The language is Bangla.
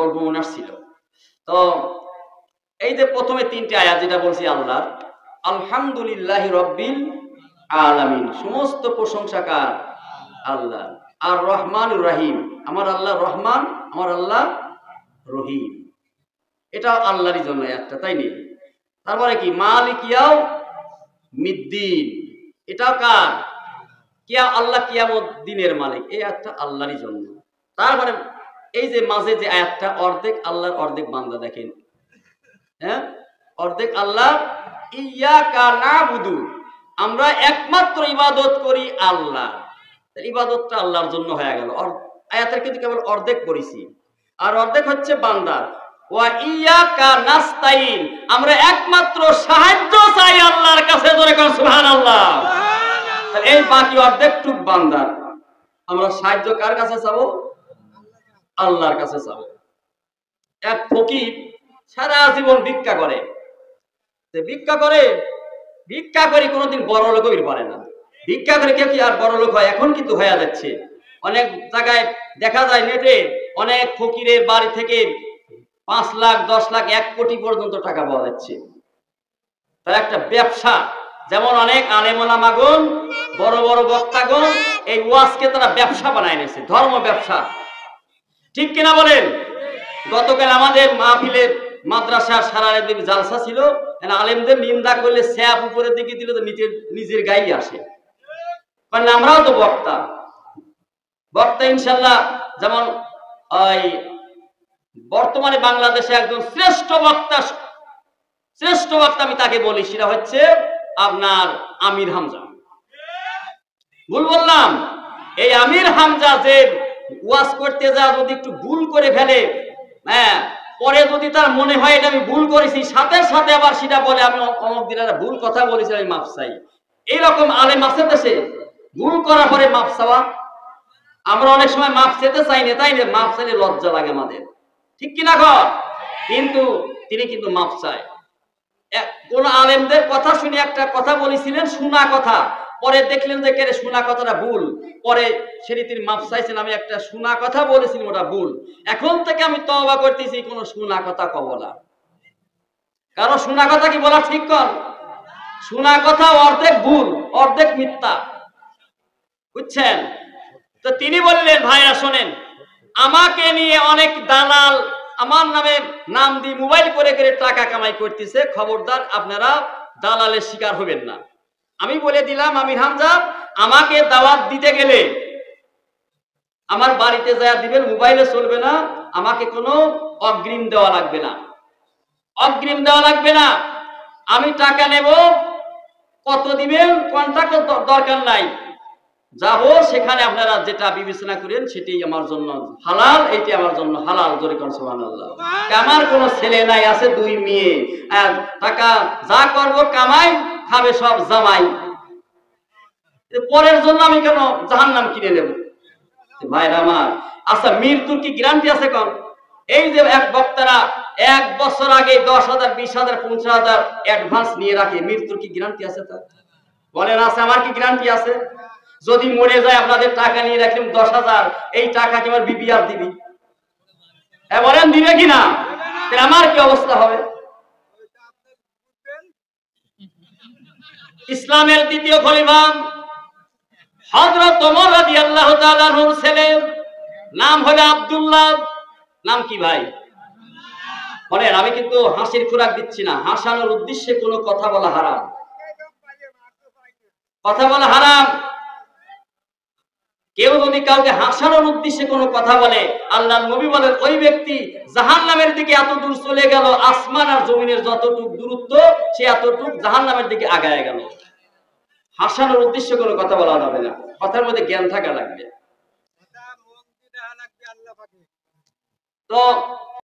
গল্প মনে আসছিল। তো এই যে প্রথমে তিনটি আয়াত যেটা বলছি আল্লাহ, আলহামদুলিল্লাহ রব্বিল আলামিন, সমস্ত প্রশংসা কার? আল্লাহ। আর রহমান রাহিম, আমার আল্লাহ রহমান, আমার আল্লাহ রহিম, এটা আল্লাহরই জন্য একটা, তাই নেই? তারপরে কি মালিক ইয়াও মিদ্দিন, এটাও কার? কিয়া আল্লাহ কিয়ামত দিনের মালিক, এই একটা আল্লাহরই জন্য। তারপরে এই যে মাঝে যে আয়াতটা, অর্ধেক আল্লাহর অর্ধেক বান্দা, দেখেন হ্যাঁ, অর্ধেক আল্লাহ, ইয়াকা নাবুদু, আমরা একমাত্র ইবাদত করি আল্লাহ, ইবাদতটা আল্লাহর জন্য হয়ে গেল। আয়াতের কিন্তু কেবল অর্ধেক পড়েছি, আর অর্ধেক হচ্ছে বান্দার। ওয়া ইয়াকা নাস্তাইন, আমরা একমাত্র সাহায্য চাই আল্লাহর কাছে, জোরে কোন সুবহানাল্লাহ। এই বাকি অর্ধেকটুক বান্দার, আমরা সাহায্য কার কাছে চাবো? আল্লাহর কাছে চাবো। এক ফকির সারা জীবন ভিক্ষা করে, ভিক্ষা করে কোনোদিন বড় লোক হইতে পারে না। ভিক্ষা করে কেউ কি আর বড় লোক হয়? এখন কিন্তু হয়ে যাচ্ছে, অনেক জায়গায় দেখা যায় নেটে, অনেক ফকিরের বাড়ি থেকে 5 লাখ 10 লাখ 1 কোটি পর্যন্ত টাকা পাওয়া যাচ্ছে। তার একটা ব্যবসা, যেমন অনেক আলেম ওলামাগণ, বড় বড় বক্তাগণ এই ওয়াজকে তারা ব্যবসা বানায় নিয়েছে, ধর্ম ব্যবসা, ঠিক কিনা বলেন? গতকাল আমাদের মাহফিলের মাদ্রাসার সারারে দিন জালসা ছিল, আলেমদের নিন্দা করলে স্যাপ উপরের দিকে দিলে তো নিজের গায়ে আসে, কারণ আমরাও তো বক্তা ইনশাল্লাহ। যেমন ওই বর্তমানে বাংলাদেশে একজন শ্রেষ্ঠ বক্তা আমি তাকে বলি, সেটা হচ্ছে আপনার আমির হামজা। ভুল বললাম? এই আমির হামজা যে ওয়াজ করতে যা যদি একটু ভুল করে ফেলে, হ্যাঁ, পরে যদি তার মনে হয় এটা আমি ভুল করেছি, সাথে সাথে আবার সেটা বলে আমি অমুক দিন একটা ভুল কথা বলেছি, আমি মাফ চাই। এইরকম আলেম আছে দেশে, ভুল করার পরে মাফ চাওয়া। আমরা অনেক সময় মাফ চেতে চাই না, তাই না? মাফ চাইলে লজ্জা লাগে আমাদের, ঠিক কিনা কর? কিন্তু তিনি কিন্তু মাফ চায়। কোন আলেমদের কথা শুনে একটা কথা বলেছিলেন, শোনা কথা, পরে দেখলেন যে কেরে শোনা কথাটা ভুল, পরে সেটি তিনি মাফ চাইছেন, আমি একটা শোনা কথা বলেছিলাম, ওটা ভুল, এখন থেকে আমি তওবা করতেছি, কোনো শোনা কথা কব না। কারণ শোনা কথা কি বলা ঠিক? কর শোনা কথা অর্ধেক ভুল, অর্ধেক মিথ্যা, বুঝছেন? তো তিনি বললেন, ভাইরা শোনেন, আমাকে নিয়ে অনেক দালাল আমার নামে নাম দিয়ে মোবাইল করে টাকা কামাই করতেছে, খবরদার আপনারা দালালের শিকার হবেন না। আমি বলে দিলাম, আমির হামজা, আমাকে দাওয়াত দিতে গেলে আমার বাড়িতে যা দিবেন, মোবাইলে চলবে না, আমাকে কোনো অগ্রিম দেওয়া লাগবে না, অগ্রিম দেওয়া লাগবে না। আমি টাকা নেব, কত দিবেন কন্ট্রাক্ট দরকার নাই, যাবো সেখানে আপনারা যেটা বিবেচনা করেন সেটাই আমার জন্য হালাল, এইটি আমার জন্য হালাল, জোরে কোন সুবহানাল্লাহ। আমার কোনো ছেলে নাই, আছে 2 মেয়ে, আর টাকা যা করব কামাই, খাবে সব জামাই, পরের জন্য আমি কেন জাহান্নাম কিনে নেব? ভাইরা আমার, আচ্ছা মৃত্যুর কি গ্যারান্টি আছে? কোন এই যে এক বক্তারা 1 বছর আগে 10,000 20,000 50,000 অ্যাডভান্স নিয়ে রাখে, মৃত্যুর কি গ্যারান্টি আছে? তার বলেন আছে? আমার কি গ্যারান্টি আছে? যদি মরে যায়, আপনাদের টাকা নিয়ে রাখলাম 10,000, এই টাকা কি আমার বিবি আর দিবি? বলেন দিবে কিনা? আমার কি অবস্থা হবে? ইসলামের দ্বিতীয় খলিফা হযরত ওমর রাদিয়াল্লাহু তাআলা আনহুর ছেলে, নাম হলো আব্দুল্লাহ। নাম কি ভাই? বলেন। আমি কিন্তু হাসির খোরাক দিচ্ছি না, হাসানোর উদ্দেশ্যে কোনো কথা বলা হারাম, কথা বলা হারাম। কেউ যদি কাউকে হাসানোর উদ্দেশ্যে কোনো কথা বলে, আল্লাহর নবী বলেন ওই ব্যক্তি জাহান্নামের দিকে এত দূর চলে গেল, আসমান আর জমিনের যতটুক দূরত্ব, সে এতটুক জাহান্নামের দিকে আগায় গেল। হাসানোর উদ্দেশ্যে কোনো কথা বলা যাবে না, কথার মধ্যে জ্ঞান থাকা লাগবে। তো